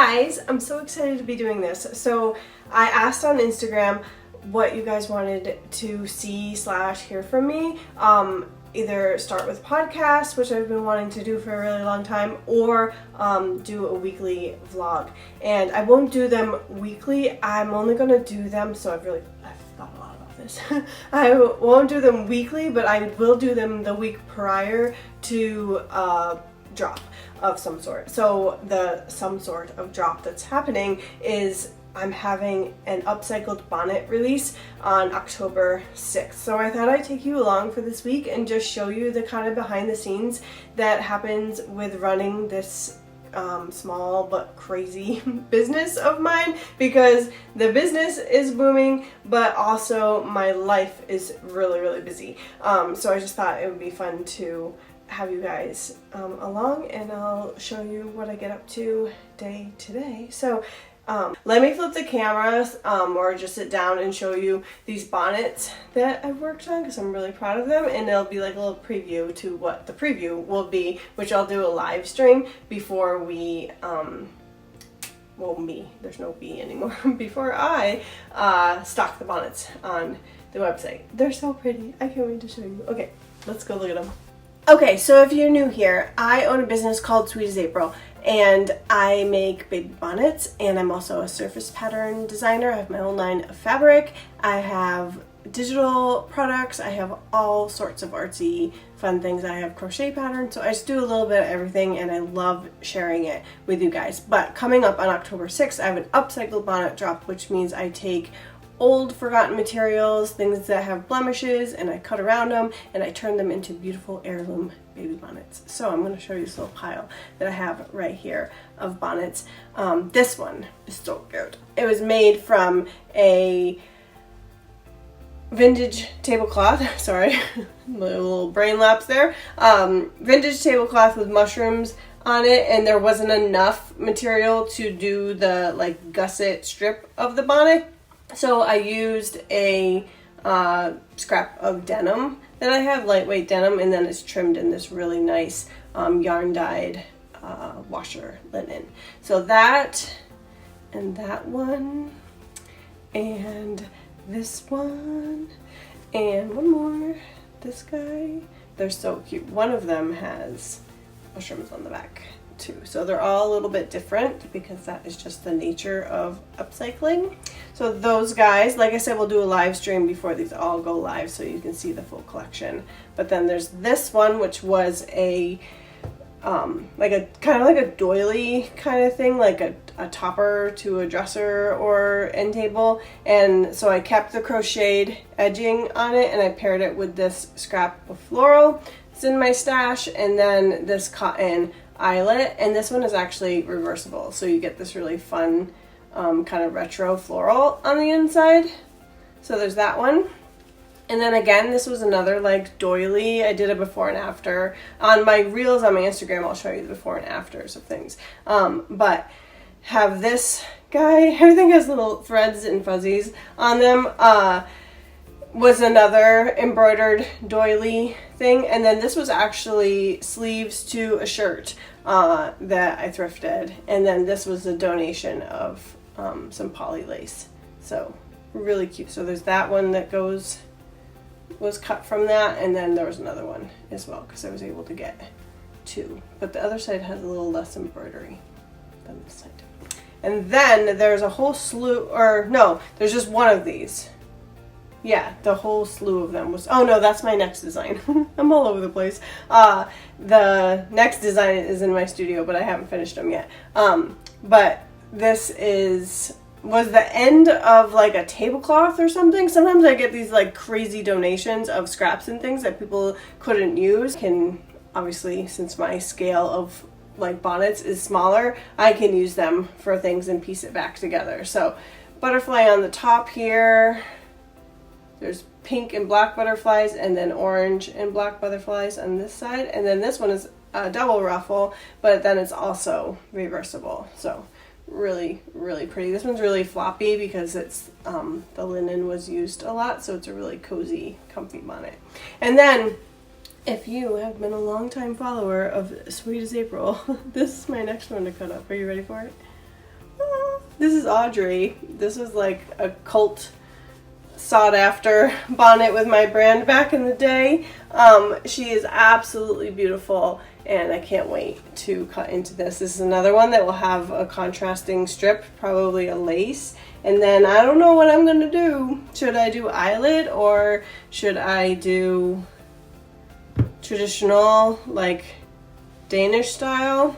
guys, I'm so excited to be doing this. So I asked on Instagram what you guys wanted to see / hear from me. Either start with podcasts, which I've been wanting to do for a really long time, or do a weekly vlog. And I won't do them weekly. I'm only going to do them, so I've thought a lot about this. I won't do them weekly, but I will do them the week prior to drop of some sort. So the some sort of drop that's happening is I'm having an upcycled bonnet release on October 6th. So I thought I'd take you along for this week and just show you the kind of behind the scenes that happens with running this small but crazy business of mine, because the business is booming, but also my life is really busy. So I just thought it would be fun to have you guys along, and I'll show you what I get up to day to day. So let me flip the camera or just sit down and show you these bonnets that I've worked on, because I'm really proud of them, and it'll be like a little preview to what the preview will be, which I'll do a live stream before we, there's no we anymore, before I stock the bonnets on the website. They're so pretty. I can't wait to show you. Okay, let's go look at them. Okay, so if you're new here, I own a business called Sweet as April, and I make baby bonnets, and I'm also a surface pattern designer. I have my own line of fabric. I have digital products. I have all sorts of artsy fun things. I have crochet patterns, so I just do a little bit of everything, and I love sharing it with you guys. But coming up on October 6th, I have an upcycled bonnet drop, which means I take old forgotten materials, things that have blemishes, and I cut around them and I turn them into beautiful heirloom baby bonnets. So I'm going to show you this little pile that I have right here of bonnets. This one is so good. It was made from a vintage tablecloth. Sorry, little brain lapse there. Vintage tablecloth with mushrooms on it, and there wasn't enough material to do the like gusset strip of the bonnet. So I used a scrap of denim that I have, lightweight denim, and then it's trimmed in this really nice yarn dyed washer linen. So that, and that one, and this one, and one more, this guy. They're so cute. One of them has mushrooms on the back too. So they're all a little bit different because that is just the nature of upcycling. So those guys, like I said, we'll do a live stream before these all go live so you can see the full collection. But then there's this one, which was a like a kind of like a doily kind of thing, like a topper to a dresser or end table. And so I kept the crocheted edging on it, and I paired it with this scrap of floral. It's in my stash, and then this cotton eyelet, and this one is actually reversible, so you get this really fun kind of retro floral on the inside. So there's that one. And then again, this was another like doily. I did a before and after. On my reels on my Instagram, I'll show you the before and afters of things. But have this guy, everything has little threads and fuzzies on them. Was another embroidered doily thing, and then this was actually sleeves to a shirt that I thrifted, and then this was a donation of some poly lace. So really cute. So there's that one that was cut from that, and then there was another one as well because I was able to get two, but the other side has a little less embroidery than this side. And then there's a whole slew, or no, there's just one of these. Yeah, the whole slew of them was, oh no, that's my next design. I'm all over the place. The next design is in my studio, but I haven't finished them yet. But this was the end of like a tablecloth or something. Sometimes I get these like crazy donations of scraps and things that people couldn't use. Can obviously, since my scale of like bonnets is smaller, I can use them for things and piece it back together. So butterfly on the top here. There's pink and black butterflies, and then orange and black butterflies on this side. And then this one is a double ruffle, but then it's also reversible. So really pretty. This one's really floppy because it's the linen was used a lot, so it's a really cozy, comfy bonnet. And then if you have been a long time follower of Sweet as April, this is my next one to cut up. Are you ready for it? This is Audrey. This was like a cult sought after bonnet with my brand back in the day. She is absolutely beautiful and I can't wait to cut into this. This is another one that will have a contrasting strip, probably a lace. And then I don't know what I'm gonna do. Should I do eyelet or should I do traditional like Danish style?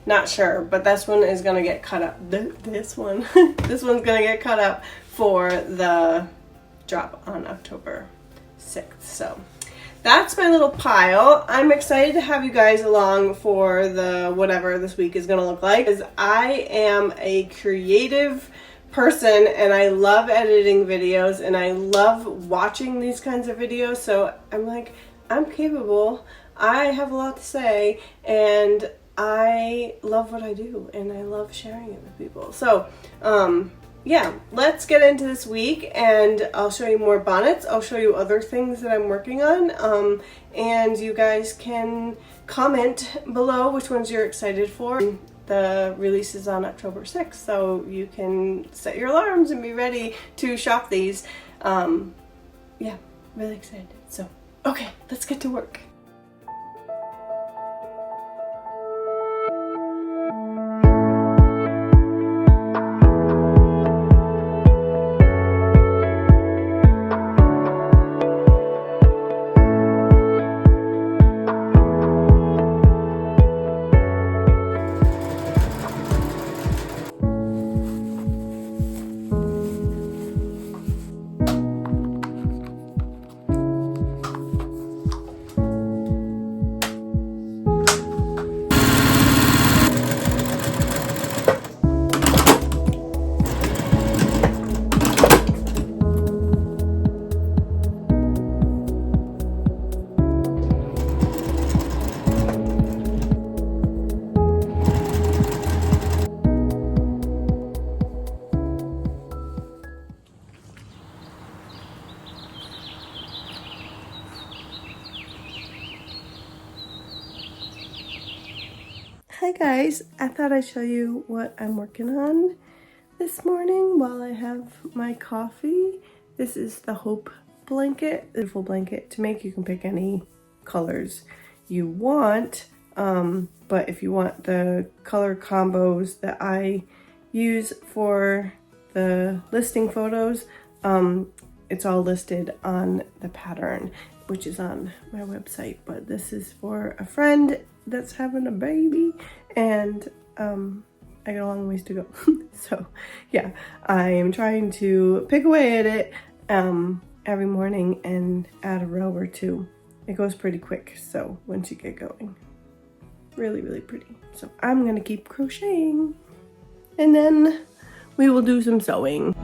Not sure, but this one is gonna get cut up. This one's gonna get cut up for the drop on October 6th. So that's my little pile. I'm excited to have you guys along for the whatever this week is gonna look like, because I am a creative person and I love editing videos and I love watching these kinds of videos. So I'm like, I'm capable, I have a lot to say, and I love what I do and I love sharing it with people. So yeah, let's get into this week and I'll show you more bonnets. I'll show you other things that I'm working on, and you guys can comment below which ones you're excited for. The release is on October 6th, so you can set your alarms and be ready to shop these. Yeah, really excited. So okay, let's get to work. Hi guys, I thought I'd show you what I'm working on this morning while I have my coffee. This is the Hope blanket, a beautiful blanket to make. You can pick any colors you want, but if you want the color combos that I use for the listing photos, it's all listed on the pattern, which is on my website. But this is for a friend that's having a baby, and I got a long ways to go. So yeah, I am trying to pick away at it every morning and add a row or two. It goes pretty quick, so once you get going, really pretty. So I'm gonna keep crocheting and then we will do some sewing.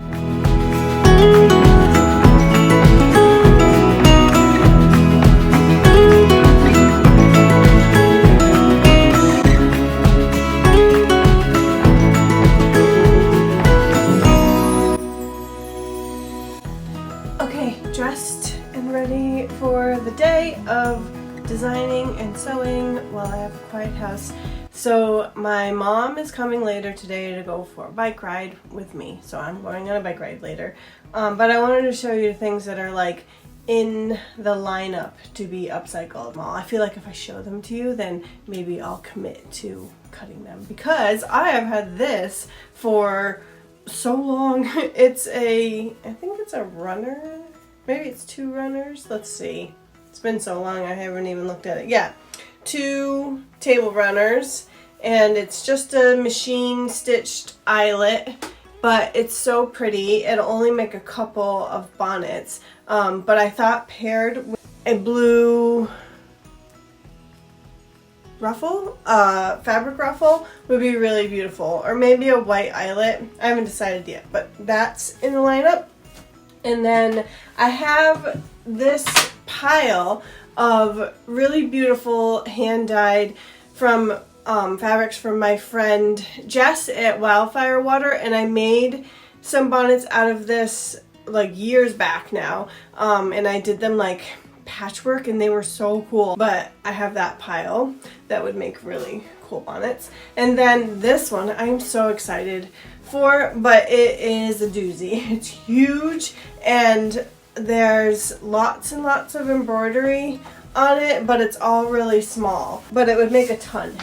Dressed and ready for the day of designing and sewing while I have a quiet house. So my mom is coming later today to go for a bike ride with me, so I'm going on a bike ride later. But I wanted to show you things that are like in the lineup to be upcycled. Well, I feel like if I show them to you, then maybe I'll commit to cutting them, because I have had this for so long. It's a, I think it's a runner. Maybe it's 2 runners. Let's see. It's been so long I haven't even looked at it. Yeah, 2 table runners, and it's just a machine stitched eyelet, but it's so pretty. It'll only make a couple of bonnets, but I thought paired with a blue ruffle, fabric ruffle, would be really beautiful, or maybe a white eyelet. I haven't decided yet, but that's in the lineup. And then I have this pile of really beautiful hand-dyed from fabrics from my friend Jess at Wildfire Water, and I made some bonnets out of this like years back now, and I did them like patchwork and they were so cool. But I have that pile that would make really cool bonnets. And then this one I'm so excited for, but it is a doozy. It's huge and there's lots and lots of embroidery on it, but it's all really small. But it would make a ton.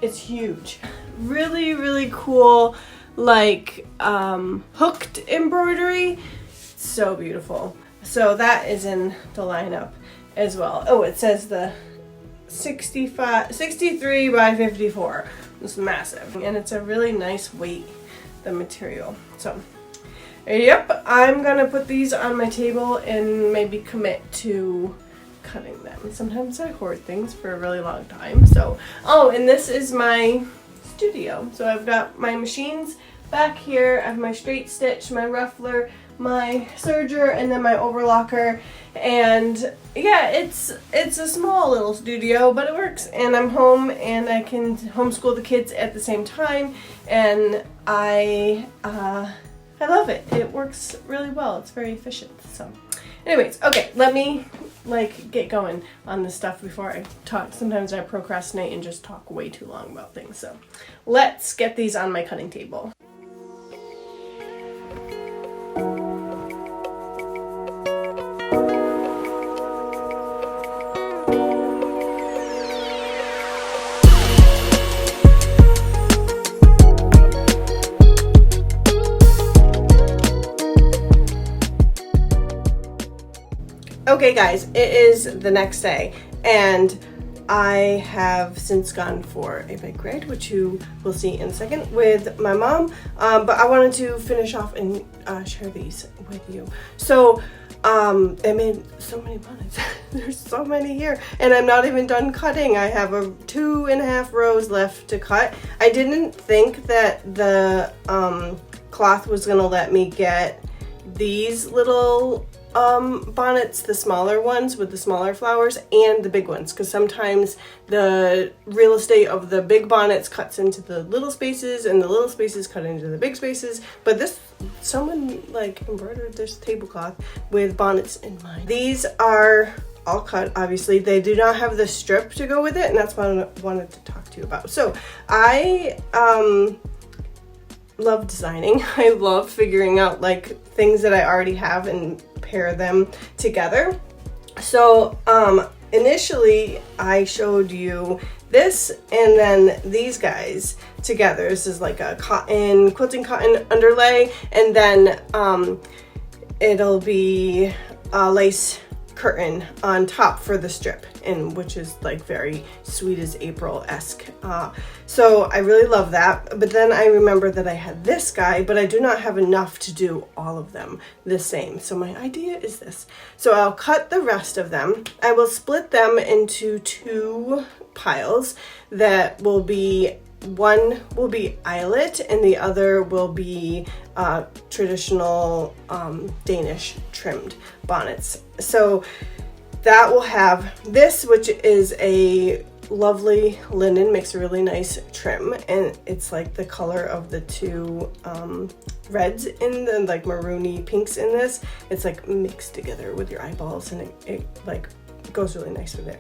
It's huge. Really, really cool, like hooked embroidery. So beautiful. So that is in the lineup as well. Oh, it says the 63 by 54. It's massive. And it's a really nice weight, the material. So, yep, I'm gonna put these on my table and maybe commit to cutting them. Sometimes I hoard things for a really long time. So, oh, and this is my studio. So I've got my machines back here. I have my straight stitch, my ruffler, my serger, and then my overlocker. And yeah, it's a small little studio, but it works. And I'm home and I can homeschool the kids at the same time, and I love it. It works really well. It's very efficient. So anyways, okay, let me get going on this stuff before I talk. Sometimes I procrastinate and just talk way too long about things. So let's get these on my cutting table. Okay guys, it is the next day and I have since gone for a bike ride, which you will see in a second, with my mom, but I wanted to finish off and share these with you. So I made so many bonnets. There's so many here and I'm not even done cutting. I have 2.5 rows left to cut. I didn't think that the cloth was gonna let me get these little bonnets, the smaller ones with the smaller flowers, and the big ones, because sometimes the real estate of the big bonnets cuts into the little spaces and the little spaces cut into the big spaces. But this, someone embroidered this tablecloth with bonnets in mind. These are all cut, obviously. They do not have the strip to go with it, and that's what I wanted to talk to you about. So I love designing. I love figuring out things that I already have and pair them together. So initially I showed you this and then these guys together. This is like a quilting cotton underlay, and then it'll be a lace curtain on top for the strip, and which is very Sweet as April-esque. So I really love that. But then I remember that I had this guy, but I do not have enough to do all of them the same. So my idea is this. So I'll cut the rest of them. I will split them into 2 piles that will be, one will be eyelet and the other will be traditional Danish trimmed bonnets. So that will have this, which is a lovely linen, makes a really nice trim, and it's the color of the 2 reds in the maroony pinks in this. It's mixed together with your eyeballs, and it goes really nice with it.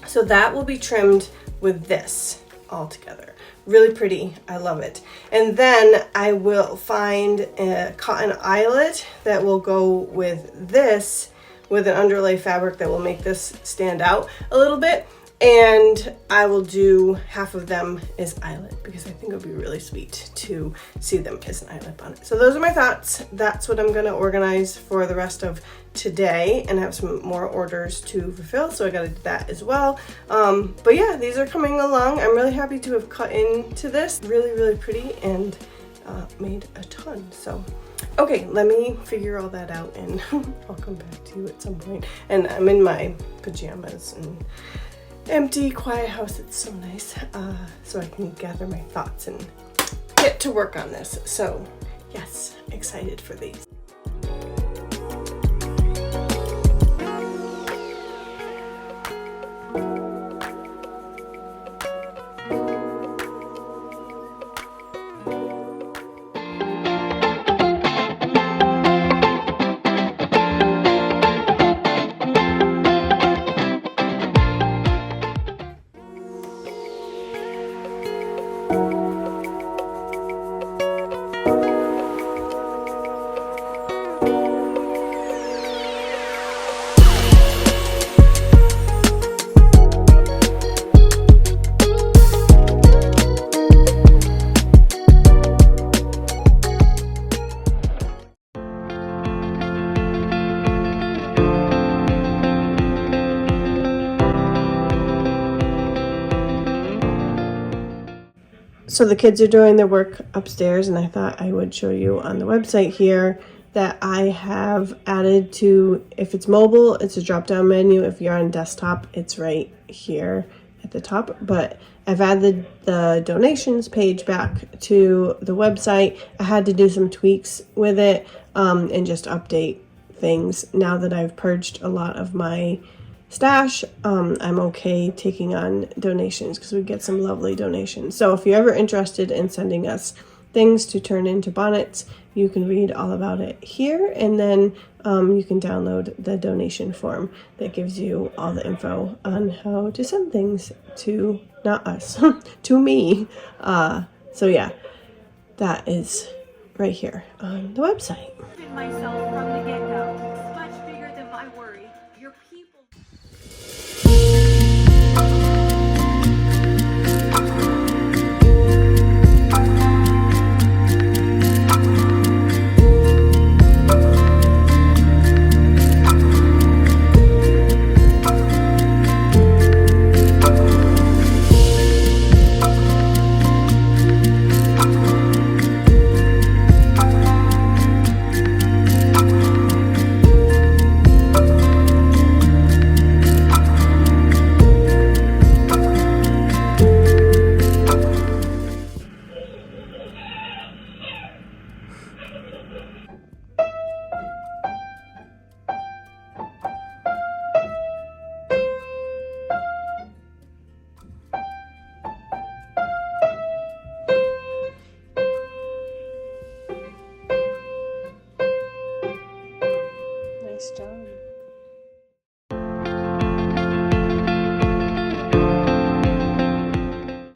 So that will be trimmed with this all together. Really pretty. I love it. And then I will find a cotton eyelet that will go with this, with an underlay fabric that will make this stand out a little bit. And I will do half of them as eyelet, because I think it would be really sweet to see them as an eyelet bonnet. So those are my thoughts. That's what I'm gonna organize for the rest of today, and have some more orders to fulfill, so I gotta do that as well. But yeah, these are coming along. I'm really happy to have cut into this. Really, really pretty, and made a ton. So okay, let me figure all that out and I'll come back to you at some point. And I'm in my pajamas and empty, quiet house. It's so nice. So I can gather my thoughts and get to work on this. So yes, excited for these. So the kids are doing their work upstairs, and I thought I would show you on the website here that I have added to, if it's mobile, it's a drop-down menu. If you're on desktop, it's right here at the top. But I've added the donations page back to the website. I had to do some tweaks with it and just update things. Now that I've purged a lot of my stash, I'm okay taking on donations because we get some lovely donations. So if you're ever interested in sending us things to turn into bonnets, you can read all about it here, and then you can download the donation form that gives you all the info on how to send things to, not us, to me. So yeah, that is right here on the website. Myself from the get-go. It's much bigger than my worry. Your people. Nice job.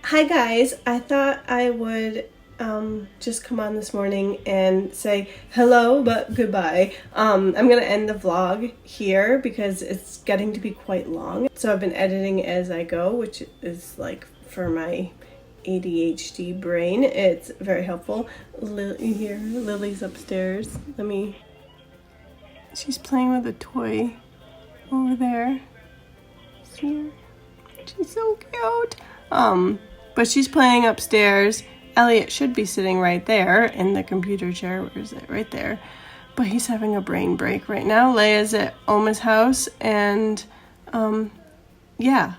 Hi guys, I thought I would just come on this morning and say hello but goodbye. I'm gonna end the vlog here because it's getting to be quite long. So I've been editing as I go, which is like for my ADHD brain. It's very helpful. Here, Lily's upstairs. She's playing with a toy over there. See her? She's so cute. But she's playing upstairs. Elliot should be sitting right there in the computer chair. Where is it? Right there. But he's having a brain break right now. Leia's at Oma's house, and yeah.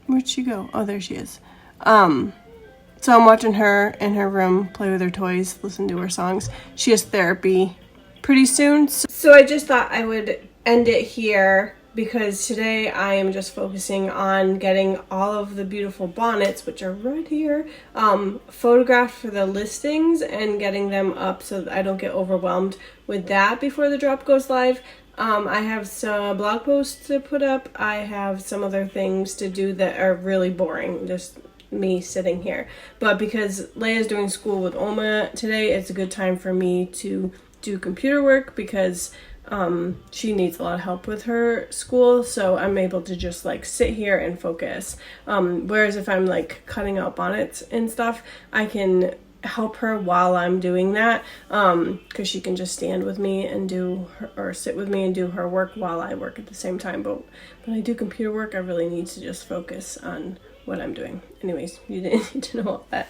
Where'd she go? Oh, there she is. So I'm watching her in her room play with her toys, listen to her songs. She has therapy pretty soon. So I just thought I would end it here because today I am just focusing on getting all of the beautiful bonnets, which are right here, photographed for the listings and getting them up so that I don't get overwhelmed with that before the drop goes live. I have some blog posts to put up. I have some other things to do that are really boring, just me sitting here. But because Leia's doing school with Oma today, it's a good time for me to do computer work because she needs a lot of help with her school, so I'm able to just like sit here and focus. Whereas if I'm like cutting out bonnets and stuff, I can help her while I'm doing that, because she can just stand with me and do her, or sit with me and do her work while I work at the same time. But when I do computer work, I really need to just focus on what I'm doing. Anyways, you didn't need to know all that.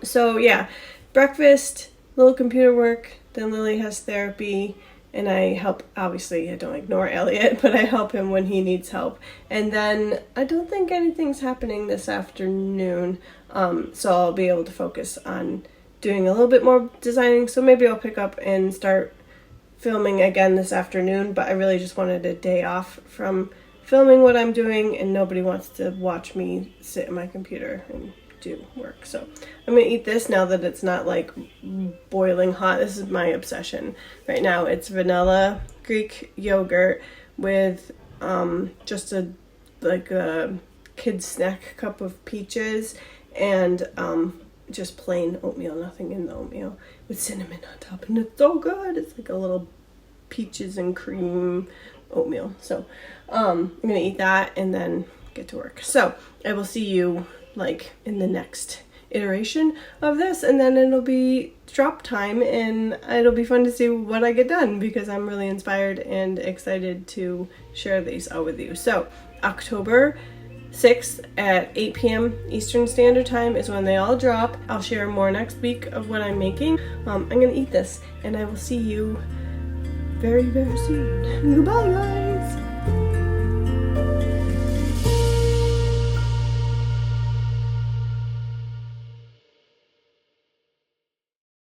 So yeah, breakfast, little computer work, then Lily has therapy, and I help. Obviously I don't ignore Elliot, but I help him when he needs help. And then I don't think anything's happening this afternoon, so I'll be able to focus on doing a little bit more designing. So maybe I'll pick up and start filming again this afternoon, but I really just wanted a day off from filming what I'm doing, and nobody wants to watch me sit at my computer and do work. So I'm gonna eat this now that it's not like boiling hot. This is my obsession right now. It's vanilla Greek yogurt with just a kid's snack cup of peaches and just plain oatmeal, nothing in the oatmeal, with cinnamon on top, and it's so good. It's like a little peaches and cream oatmeal. So I'm gonna eat that and then get to work. So I will see you like in the next iteration of this, and then it'll be drop time, and it'll be fun to see what I get done because I'm really inspired and excited to share these all with you. So October 6th at 8 p.m. Eastern Standard Time is when they all drop. I'll share more next week of what I'm making. I'm gonna eat this, and I will see you very, very soon. Goodbye, guys.